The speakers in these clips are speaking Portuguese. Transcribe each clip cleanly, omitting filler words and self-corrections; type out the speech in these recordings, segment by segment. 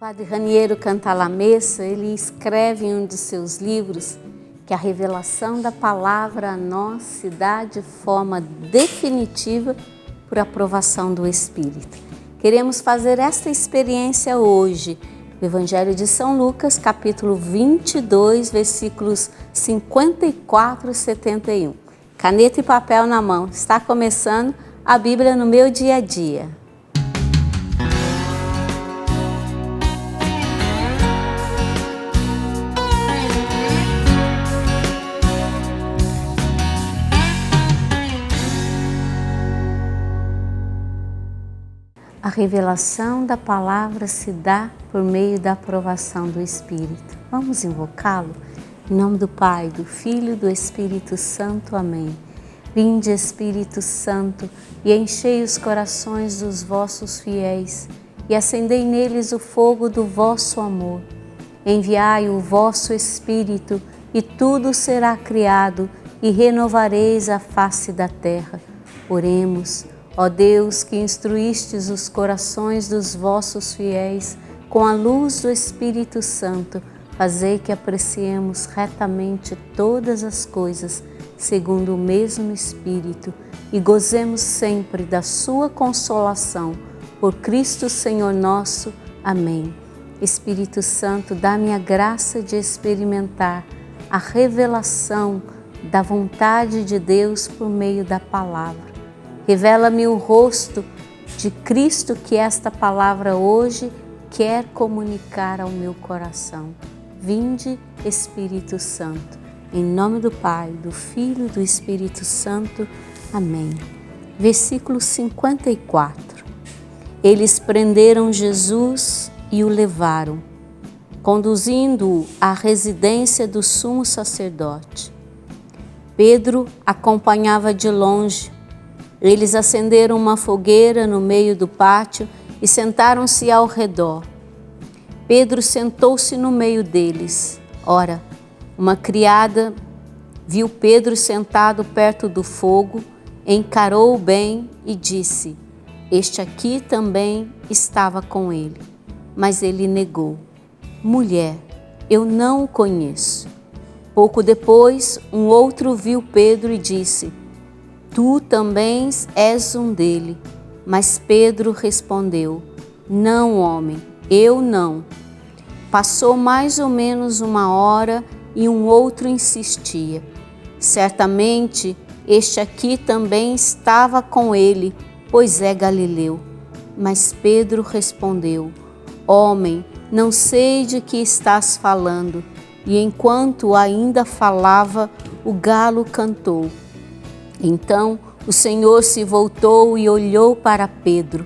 Padre Raniero Cantalamessa, ele escreve em um de seus livros que a revelação da palavra a nós se dá de forma definitiva por aprovação do Espírito. Queremos fazer esta experiência hoje, no Evangelho de São Lucas, capítulo 22, versículos 54 e 71. Caneta e papel na mão, está começando a Bíblia no meu dia a dia. A revelação da palavra se dá por meio da aprovação do Espírito. Vamos invocá-lo? Em nome do Pai, do Filho e do Espírito Santo. Amém. Vinde, Espírito Santo, e enchei os corações dos vossos fiéis, e acendei neles o fogo do vosso amor. Enviai o vosso Espírito, e tudo será criado, e renovareis a face da terra. Oremos. Ó Deus, que instruístes os corações dos vossos fiéis com a luz do Espírito Santo, fazei que apreciemos retamente todas as coisas, segundo o mesmo Espírito, e gozemos sempre da sua consolação. Por Cristo Senhor nosso. Amém. Espírito Santo, dá-me a graça de experimentar a revelação da vontade de Deus por meio da palavra. Revela-me o rosto de Cristo que esta palavra hoje quer comunicar ao meu coração. Vinde, Espírito Santo. Em nome do Pai, do Filho e do Espírito Santo. Amém. Versículo 54. Eles prenderam Jesus e o levaram, conduzindo-o à residência do sumo sacerdote. Pedro acompanhava de longe. Eles acenderam uma fogueira no meio do pátio e sentaram-se ao redor. Pedro sentou-se no meio deles. Ora, uma criada viu Pedro sentado perto do fogo, encarou-o bem e disse: "Este aqui também estava com ele." Mas ele negou: "Mulher, eu não o conheço." Pouco depois, um outro viu Pedro e disse: "Tu também és um dele." Mas Pedro respondeu: "Não, homem, eu não." Passou mais ou menos uma hora e um outro insistia: "Certamente este aqui também estava com ele, pois é galileu." Mas Pedro respondeu: "Homem, não sei de que estás falando." E enquanto ainda falava, o galo cantou. Então o Senhor se voltou e olhou para Pedro.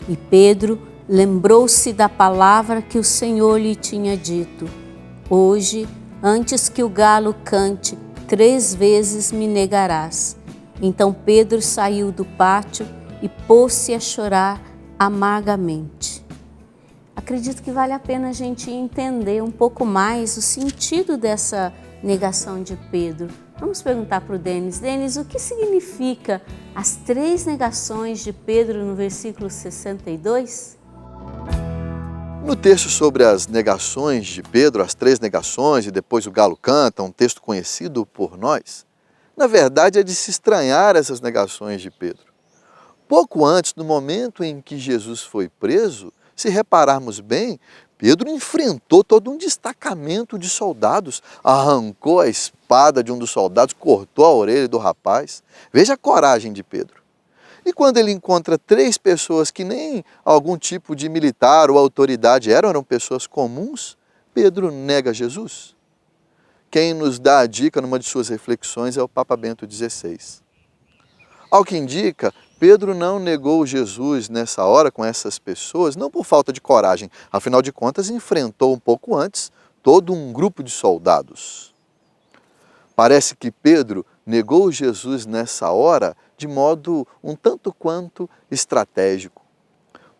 E Pedro lembrou-se da palavra que o Senhor lhe tinha dito: "Hoje, antes que o galo cante, 3 vezes me negarás." Então Pedro saiu do pátio e pôs-se a chorar amargamente. Acredito que vale a pena a gente entender um pouco mais o sentido dessa negação de Pedro. Vamos perguntar para o Denis. Denis, o que significa as 3 negações de Pedro no versículo 62? No texto sobre as negações de Pedro, as 3 negações e depois o galo canta, um texto conhecido por nós, na verdade é de se estranhar essas negações de Pedro. Pouco antes, no momento em que Jesus foi preso, se repararmos bem, Pedro enfrentou todo um destacamento de soldados, arrancou a espada de um dos soldados, cortou a orelha do rapaz. Veja a coragem de Pedro. E quando ele encontra 3 pessoas que nem algum tipo de militar ou autoridade eram pessoas comuns, Pedro nega Jesus. Quem nos dá a dica numa de suas reflexões é o Papa Bento XVI. Ao que indica, Pedro não negou Jesus nessa hora com essas pessoas, não por falta de coragem, afinal de contas enfrentou um pouco antes todo um grupo de soldados. Parece que Pedro negou Jesus nessa hora de modo um tanto quanto estratégico,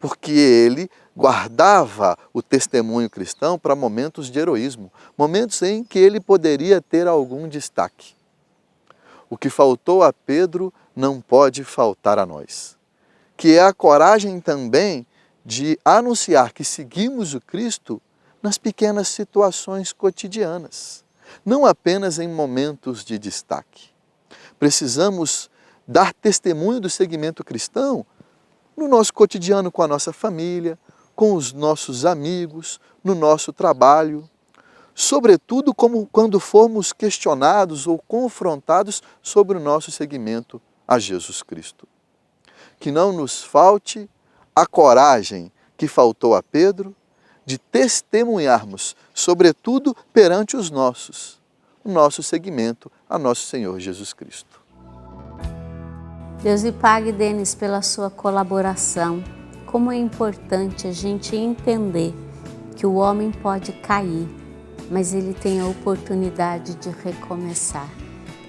porque ele guardava o testemunho cristão para momentos de heroísmo, momentos em que ele poderia ter algum destaque. O que faltou a Pedro não pode faltar a nós, que é a coragem também de anunciar que seguimos o Cristo nas pequenas situações cotidianas, não apenas em momentos de destaque. Precisamos dar testemunho do seguimento cristão no nosso cotidiano com a nossa família, com os nossos amigos, no nosso trabalho, sobretudo como quando formos questionados ou confrontados sobre o nosso seguimento a Jesus Cristo. Que não nos falte a coragem que faltou a Pedro de testemunharmos, sobretudo perante os nossos, o nosso seguimento a nosso Senhor Jesus Cristo. Deus lhe pague, Denis, pela sua colaboração. Como é importante a gente entender que o homem pode cair, mas ele tem a oportunidade de recomeçar.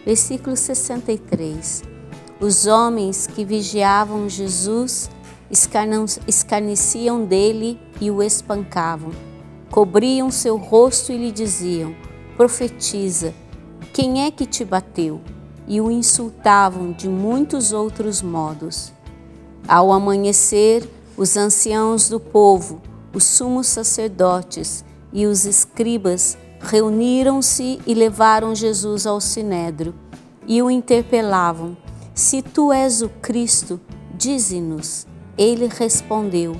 Versículo 63. Os homens que vigiavam Jesus escarneciam dele e o espancavam. Cobriam seu rosto e lhe diziam: profetiza, quem é que te bateu? E o insultavam de muitos outros modos. Ao amanhecer, os anciãos do povo, os sumos sacerdotes e os escribas reuniram-se e levaram Jesus ao sinédrio e o interpelavam: se tu és o Cristo, dize-nos. Ele respondeu: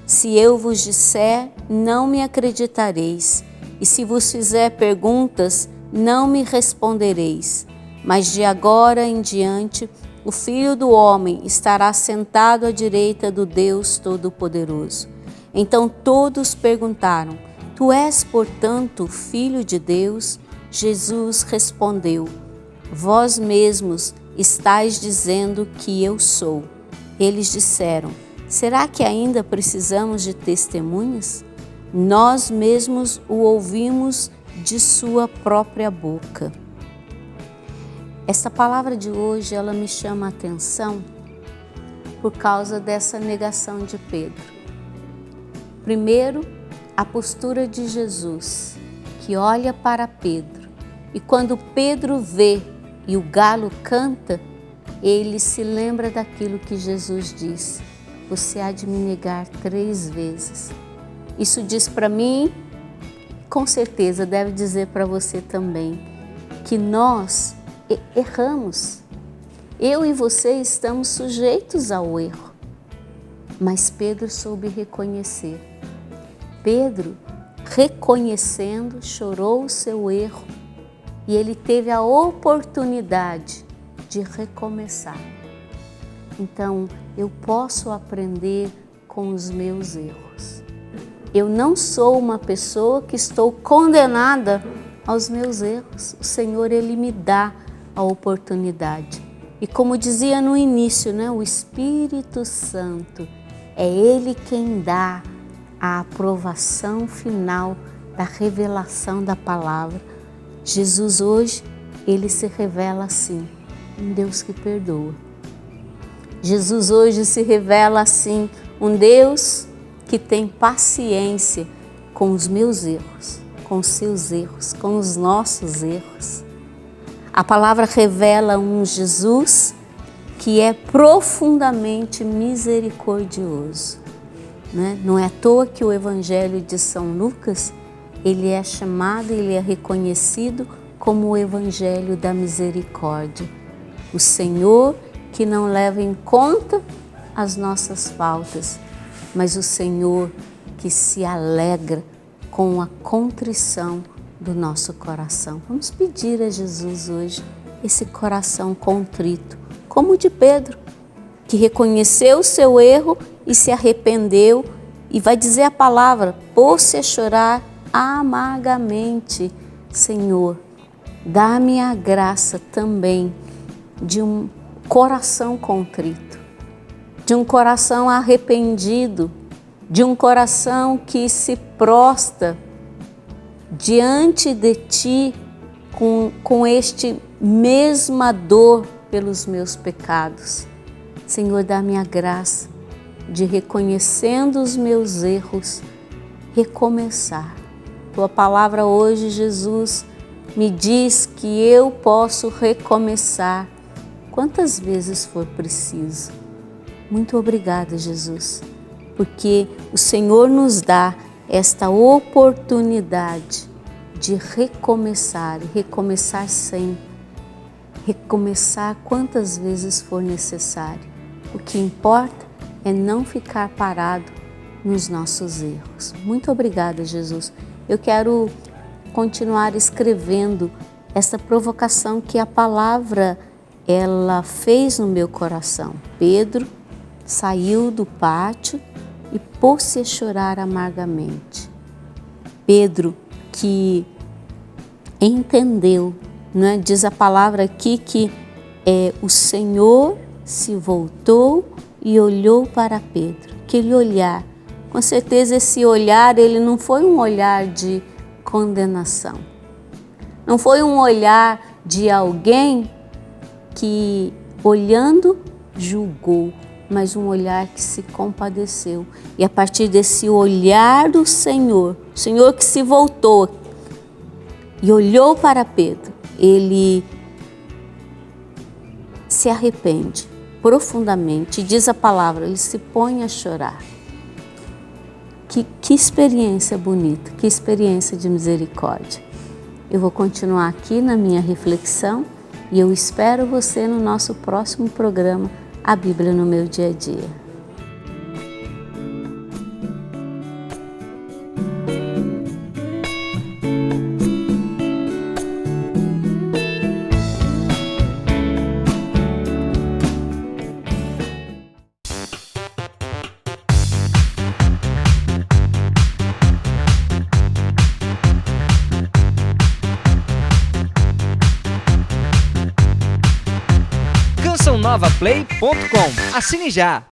se eu vos disser, não me acreditareis, e se vos fizer perguntas, não me respondereis. Mas de agora em diante, o Filho do Homem estará sentado à direita do Deus Todo-Poderoso. Então todos perguntaram: tu és, portanto, Filho de Deus? Jesus respondeu: vós mesmos estáis dizendo que eu sou. Eles disseram: será que ainda precisamos de testemunhas? Nós mesmos o ouvimos de sua própria boca. Essa palavra de hoje, ela me chama a atenção por causa dessa negação de Pedro. Primeiro, a postura de Jesus, que olha para Pedro, e quando Pedro vê e o galo canta, ele se lembra daquilo que Jesus disse: você há de me negar 3 vezes. Isso diz para mim, com certeza deve dizer para você também, que nós erramos. Eu e você estamos sujeitos ao erro. Mas Pedro soube reconhecer. Pedro, reconhecendo, chorou o seu erro e ele teve a oportunidade de recomeçar. Então, eu posso aprender com os meus erros. Eu não sou uma pessoa que estou condenada aos meus erros. O Senhor, Ele me dá a oportunidade. E como dizia no início, né, o Espírito Santo, é Ele quem dá a aprovação final da revelação da palavra. Jesus hoje, Ele se revela assim, um Deus que perdoa. Jesus hoje se revela assim, um Deus que tem paciência com os meus erros, com os seus erros, com os nossos erros. A palavra revela um Jesus que é profundamente misericordioso, né? Não é à toa que o Evangelho de São Lucas, ele é chamado, ele é reconhecido como o Evangelho da misericórdia. O Senhor que não leva em conta as nossas faltas, mas o Senhor que se alegra com a contrição do nosso coração. Vamos pedir a Jesus hoje esse coração contrito, como o de Pedro, que reconheceu o seu erro e se arrependeu e vai dizer a palavra, pôs-se a chorar amargamente. Senhor, dá-me a graça também de um coração contrito, de um coração arrependido, de um coração que se prostra diante de Ti com este mesma dor pelos meus pecados. Senhor, dá-me a graça de, reconhecendo os meus erros, recomeçar. Tua palavra hoje, Jesus, me diz que eu posso recomeçar quantas vezes for preciso. Muito obrigada, Jesus, porque o Senhor nos dá esta oportunidade de recomeçar, e recomeçar sempre, recomeçar quantas vezes for necessário. O que importa é não ficar parado nos nossos erros. Muito obrigada, Jesus. Eu quero continuar escrevendo essa provocação que a palavra ela fez no meu coração. Pedro saiu do pátio e pôs-se a chorar amargamente. Pedro que entendeu, né? Diz a palavra aqui que o Senhor se voltou e olhou para Pedro. Aquele olhar, com certeza esse olhar, ele não foi um olhar de condenação. Não foi um olhar de alguém que, olhando, julgou, mas um olhar que se compadeceu. E a partir desse olhar do Senhor, o Senhor que se voltou e olhou para Pedro, ele se arrepende profundamente. Diz a palavra, ele se põe a chorar. Que experiência bonita, que experiência de misericórdia. Eu vou continuar aqui na minha reflexão e eu espero você no nosso próximo programa, A Bíblia no Meu Dia a Dia. CançãoNovaPlay.com. Assine já!